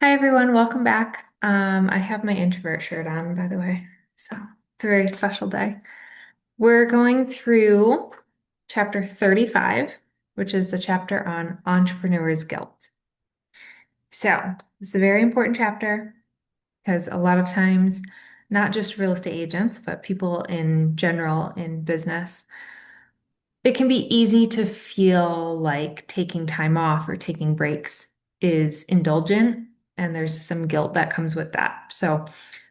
Hi everyone, welcome back. I have my introvert shirt on, by the way, so it's a very special day. We're going through chapter 35, which is the chapter on entrepreneur's guilt. So, it's a very important chapter because a lot of times, not just real estate agents, but people in general in business, it can be easy to feel like taking time off or taking breaks is indulgent, and there's some guilt that comes with that. So,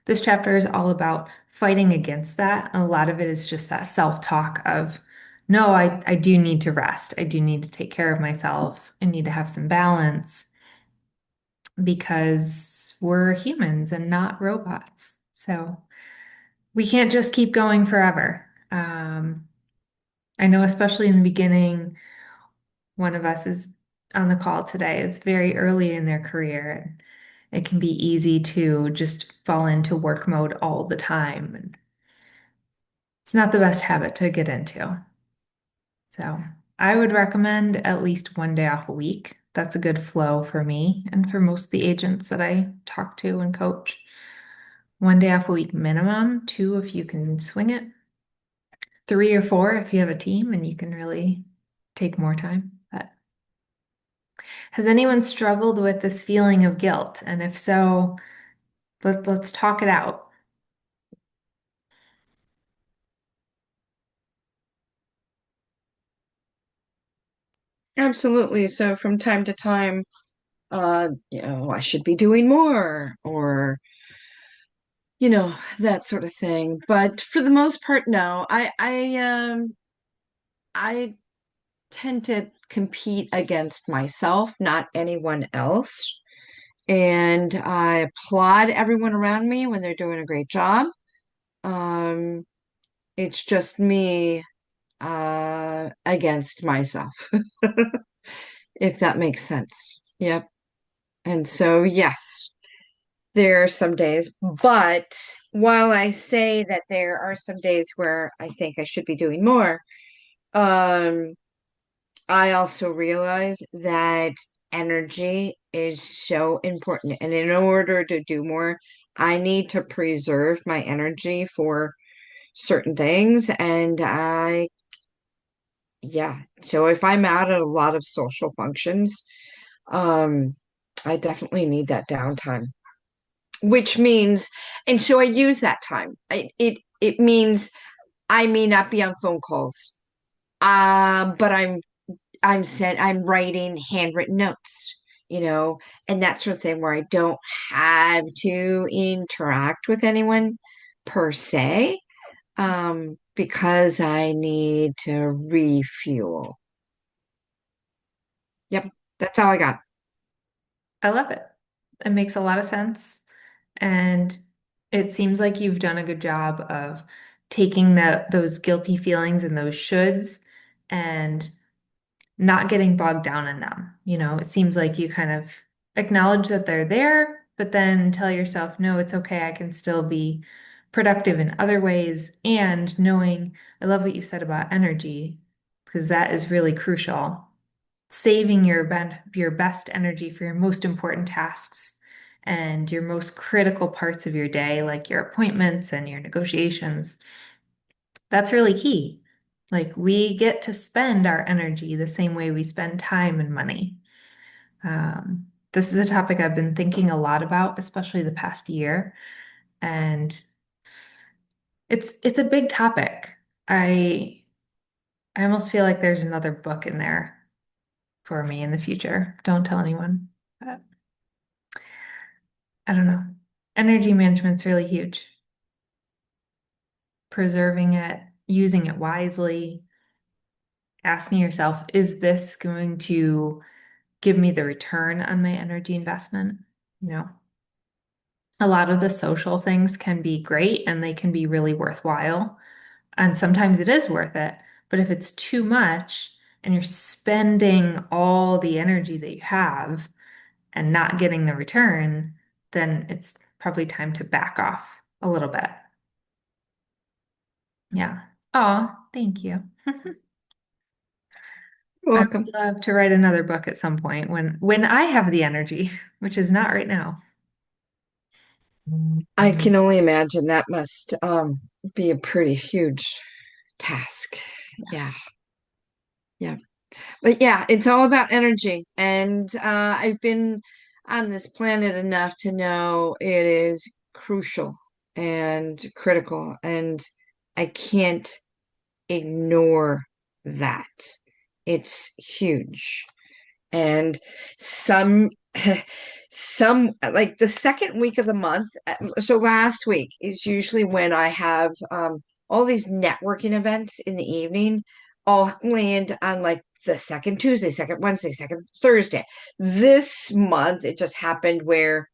this chapter is all about fighting against that. And a lot of it is just that self-talk of, no, I do need to rest. I do need to take care of myself. I need to have some balance because we're humans and not robots. So, we can't just keep going forever. I know, especially in the beginning, one of us is on the call today is very early in their career. And it can be easy to just fall into work mode all the time. And it's not the best habit to get into. So I would recommend at least one day off a week. That's a good flow for me and for most of the agents that I talk to and coach. One day off a week minimum, two if you can swing it, three or four if you have a team and you can really take more time. But has anyone struggled with this feeling of guilt? And if so, let's talk it out. Absolutely. So from time to time, I should be doing more or, that sort of thing. But for the most part, no. I tend to compete against myself, not anyone else. And I applaud everyone around me when they're doing a great job. Um, it's just me against myself, if that makes sense. Yep. And so, yes. There are some days, but while I say that there are some days where I think I should be doing more, um, I also realize that energy is so important. And in order to do more, I need to preserve my energy for certain things. Yeah. So if I'm out at a lot of social functions, um, I definitely need that downtime. Which means, and so I use that time. It means I may not be on phone calls, but I'm writing handwritten notes, and that sort of thing where I don't have to interact with anyone per se, because I need to refuel. Yep, that's all I got. I love it. It makes a lot of sense. And it seems like you've done a good job of taking those guilty feelings and those shoulds and not getting bogged down in them. It seems like you kind of acknowledge that they're there, but then tell yourself, no, it's okay. I can still be productive in other ways. And knowing, I love what you said about energy, because that is really crucial. Saving your best energy for your most important tasks and your most critical parts of your day, like your appointments and your negotiations. That's really key. Like we get to spend our energy the same way we spend time and money. This is a topic I've been thinking a lot about, especially the past year, and it's a big topic. I I almost feel like there's another book in there for me in the future. Don't tell anyone. But I don't know. Energy management's really huge. Preserving it, using it wisely, asking yourself, is this going to give me the return on my energy investment? You know, a lot of the social things can be great and they can be really worthwhile. And sometimes it is worth it. But if it's too much and you're spending all the energy that you have and not getting the return, then it's probably time to back off a little bit. Yeah. Oh, thank you. I welcome. would love to write another book at some point when I have the energy, which is not right now. I can only imagine that must be a pretty huge task. Yeah, yeah. But yeah, it's all about energy. And I've been on this planet enough to know it is crucial and critical. And I can't ignore that. It's huge. And some some like the second week of the month, so last week is usually when I have all these networking events in the evening all land on like the second Tuesday, second Wednesday, second Thursday. This month it just happened where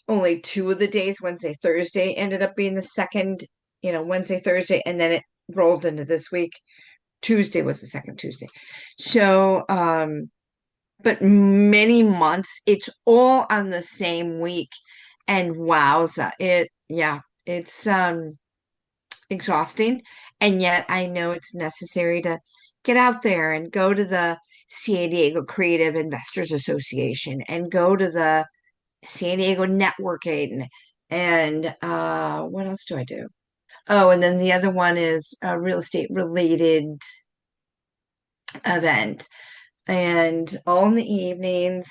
only two of the days, Wednesday, Thursday, ended up being the second, Wednesday, Thursday, and then it rolled into this week. Tuesday was the second Tuesday. So but many months. It's all on the same week. And wowza, yeah, it's exhausting. And yet I know it's necessary to get out there and go to the San Diego Creative Investors Association and go to the San Diego networking. And what else do I do? Oh, and then the other one is a real estate related event and all in the evenings.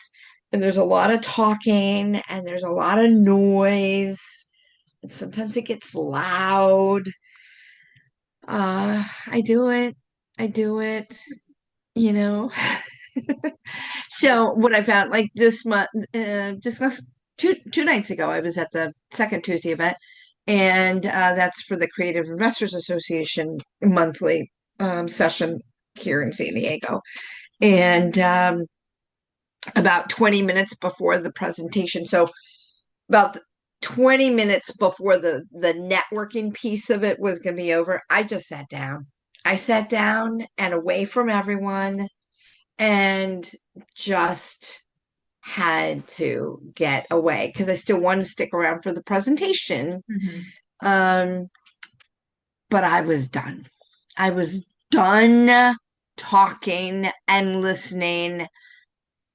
And there's a lot of talking and there's a lot of noise. And sometimes it gets loud. I do it. I do it, you know. So what I found like this month, just last two nights ago, I was at the second Tuesday event, and that's for the Creative Investors Association monthly session here in San Diego. And about 20 minutes before the presentation. So about 20 minutes before the networking piece of it was going to be over, I just sat down. I sat down and away from everyone and just had to get away because I still wanted to stick around for the presentation. Mhm. Um, but I was done. I was done talking and listening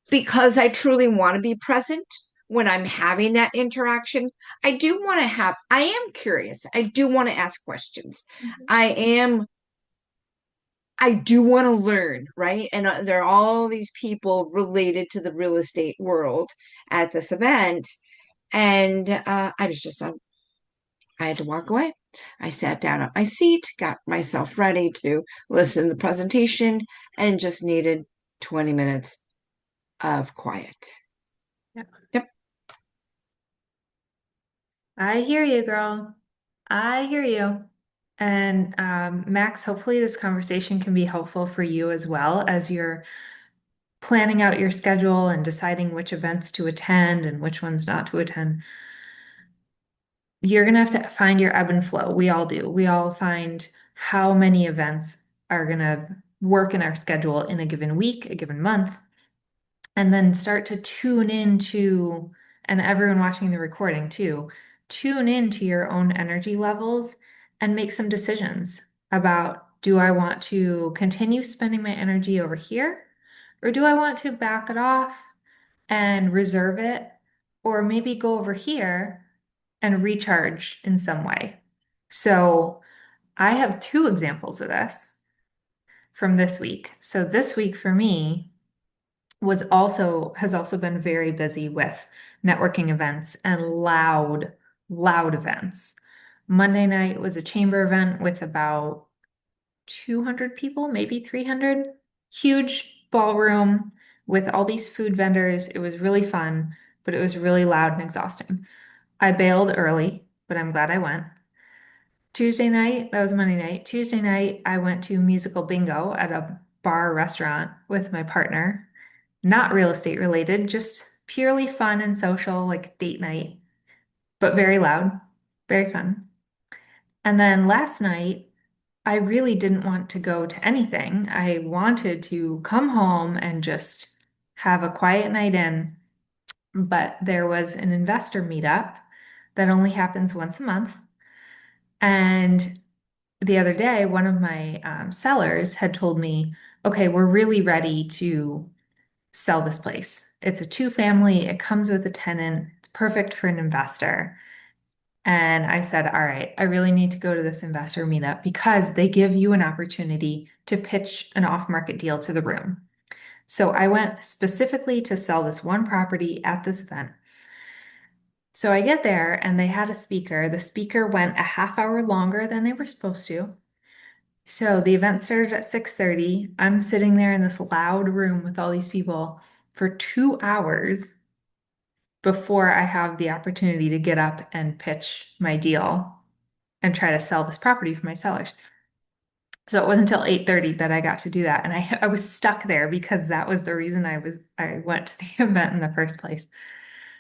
because I truly want to be present when I'm having that interaction. I am curious. I do want to ask questions. Mhm. I am, I do want to learn, right? And there are all these people related to the real estate world at this event. And I was just, I had to walk away. I sat down at my seat, got myself ready to listen to the presentation, and just needed 20 minutes of quiet. Yeah. Yep. I hear you, girl. I hear you. And Max, hopefully this conversation can be helpful for you as well as you're planning out your schedule and deciding which events to attend and which ones not to attend. You're gonna have to find your ebb and flow. We all do. We all find how many events are gonna work in our schedule in a given week, a given month, and then start to tune into, and everyone watching the recording too, tune into your own energy levels and make some decisions about, do I want to continue spending my energy over here, or do I want to back it off and reserve it, or maybe go over here and recharge in some way? So I have two examples of this from this week. So this week for me, has also been very busy with networking events and loud events. Monday night was a chamber event with about 200 people, maybe 300. Huge ballroom with all these food vendors. It was really fun, but it was really loud and exhausting. I bailed early, but I'm glad I went. Tuesday night, that was Monday night. Tuesday night, I went to musical bingo at a bar restaurant with my partner. Not real estate related, just purely fun and social, like date night, but very loud, very fun. And then last night, I really didn't want to go to anything. I wanted to come home and just have a quiet night in, but there was an investor meetup that only happens once a month. And the other day, one of my sellers had told me, okay, we're really ready to sell this place. It's a two family, it comes with a tenant, it's perfect for an investor. And I said, all right, I really need to go to this investor meetup because they give you an opportunity to pitch an off-market deal to the room. So I went specifically to sell this one property at this event. So I get there and they had a speaker. The speaker went a half hour longer than they were supposed to. So the event started at 6:30. I'm sitting there in this loud room with all these people for 2 hours before I have the opportunity to get up and pitch my deal and try to sell this property for my sellers. So it wasn't until 8:30 that I got to do that. And I was stuck there because that was the reason I went to the event in the first place.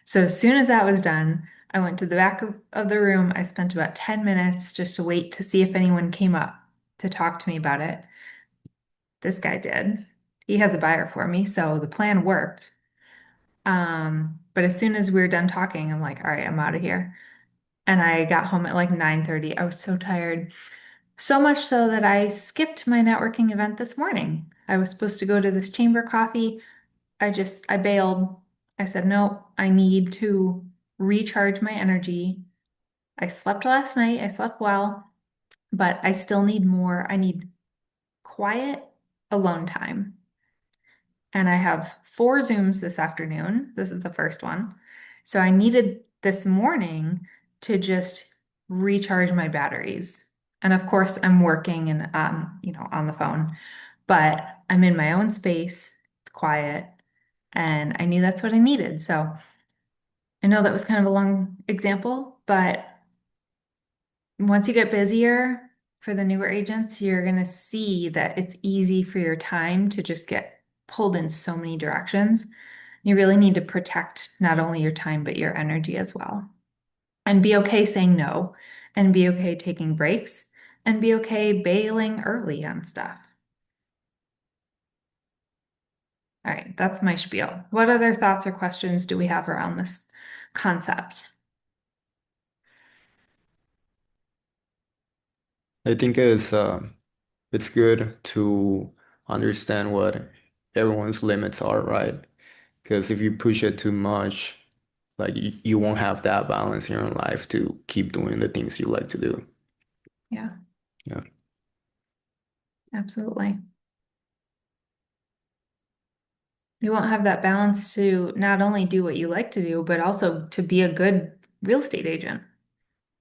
So as soon as that was done, I went to the back of the room. I spent about 10 minutes just to wait to see if anyone came up to talk to me about it. This guy did. He has a buyer for me, so the plan worked. But as soon as we were done talking, I'm like, all right, I'm out of here. And I got home at like 9:30. I was so tired. So much so that I skipped my networking event this morning. I was supposed to go to this chamber coffee. I bailed. I said, no, I need to recharge my energy. I slept last night. I slept well, but I still need more. I need quiet alone time. And I have four Zooms this afternoon. This is the first one. So I needed this morning to just recharge my batteries. And of course, I'm working and on the phone, but I'm in my own space. It's quiet, and I knew that's what I needed. So I know that was kind of a long example, but once you get busier for the newer agents, you're going to see that it's easy for your time to just get pulled in so many directions. You really need to protect not only your time, but your energy as well. And be okay saying no, and be okay taking breaks, and be okay bailing early on stuff. All right, that's my spiel. What other thoughts or questions do we have around this concept? I think it's good to understand what everyone's limits are, right? Because if you push it too much, like you won't have that balance in your life to keep doing the things you like to do. Yeah, Yeah. absolutely. You won't have that balance to not only do what you like to do, but also to be a good real estate agent.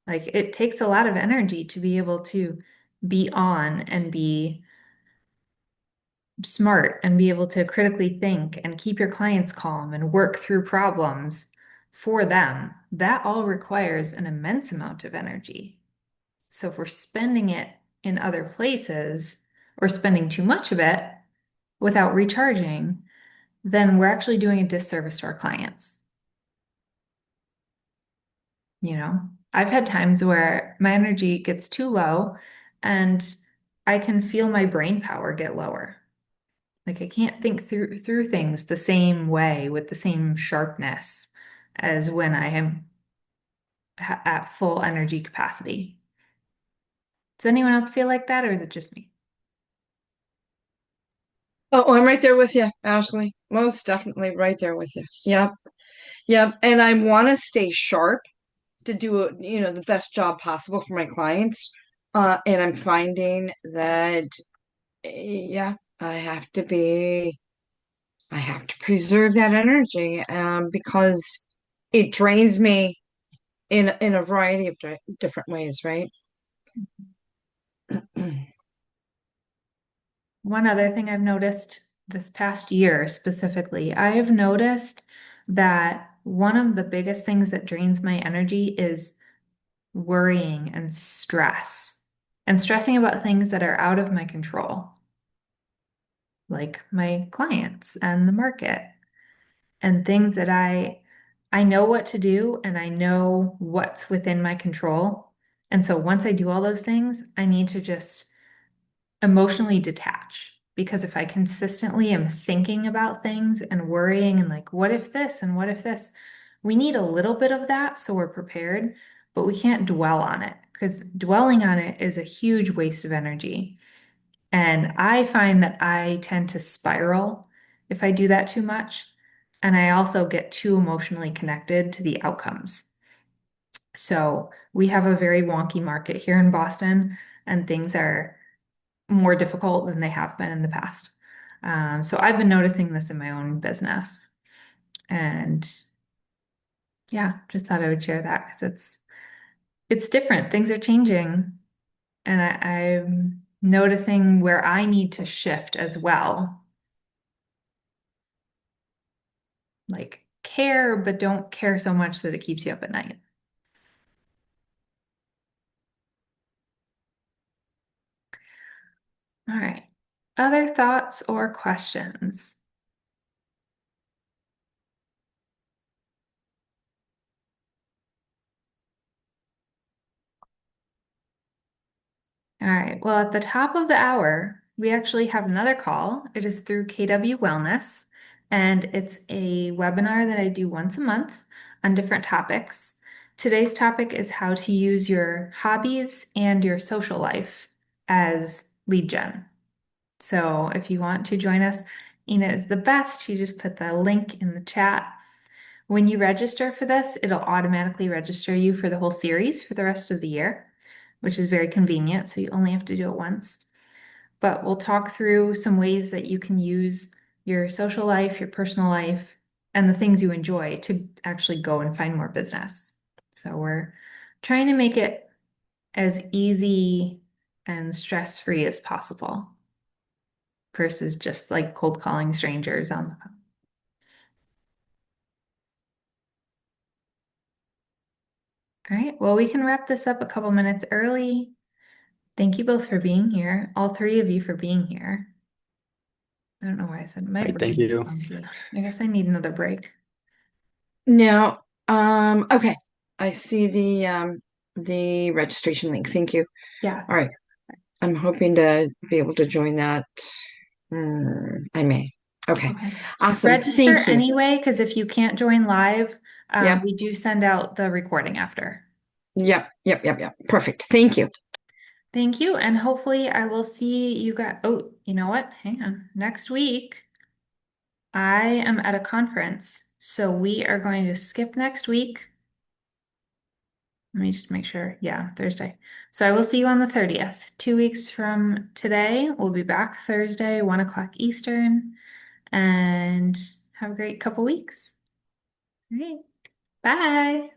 Like it takes a lot of energy to be able to be on and be smart and be able to critically think and keep your clients calm and work through problems for them. That all requires an immense amount of energy. So if we're spending it in other places or spending too much of it without recharging, then we're actually doing a disservice to our clients. I've had times where my energy gets too low and I can feel my brain power get lower. Like I can't think through things the same way with the same sharpness as when I am at full energy capacity. Does anyone else feel like that, or is it just me? Oh, I'm right there with you, Ashley. Most definitely right there with you. Yep. Yep. And I want to stay sharp to do the best job possible for my clients. And I'm finding that, yeah, I have to preserve that energy, because it drains me in a variety of different ways, right? One other thing I've noticed this past year specifically, I've noticed that one of the biggest things that drains my energy is worrying and stressing about things that are out of my control, like my clients and the market and things that I know what to do and I know what's within my control. And so once I do all those things, I need to just emotionally detach because if I consistently am thinking about things and worrying and like, what if this and what if this, we need a little bit of that so we're prepared, but we can't dwell on it because dwelling on it is a huge waste of energy. And I find that I tend to spiral if I do that too much. And I also get too emotionally connected to the outcomes. So we have a very wonky market here in Boston, and things are more difficult than they have been in the past. So I've been noticing this in my own business. And yeah, just thought I would share that because it's different. Things are changing, and I'm noticing where I need to shift as well. Like care, but don't care so much that it keeps you up at night. All right. Other thoughts or questions? All right. Well, at the top of the hour, we actually have another call. It is through KW Wellness, and it's a webinar that I do once a month on different topics. Today's topic is how to use your hobbies and your social life as lead gen. So if you want to join us, Ina is the best. You just put the link in the chat. When you register for this, it'll automatically register you for the whole series for the rest of the year, which is very convenient. So you only have to do it once. But we'll talk through some ways that you can use your social life, your personal life, and the things you enjoy to actually go and find more business. So we're trying to make it as easy and stress-free as possible versus just like cold calling strangers on the phone. All right, well, we can wrap this up a couple minutes early. Thank you both for being here, all three of you for being here. I don't know why I said my All right, thank brain is you. funky. I guess I need another break. Now, okay. I see the registration link. Thank you. All Yes. right. I'm hoping to be able to join that. I may. Okay. Okay. Awesome. Register Thank you. anyway, because if you can't join live, Yep. we do send out the recording after. Yep. Yep. Yep. Yep. Perfect. Thank you. Thank you, and hopefully I will see you guys. Oh, you know what? Hang on. Next week, I am at a conference, so we are going to skip next week. Let me just make sure. Yeah, Thursday. So I will see you on the 30th. 2 weeks from today, we'll be back Thursday, 1 o'clock Eastern, and have a great couple weeks. All right. Bye.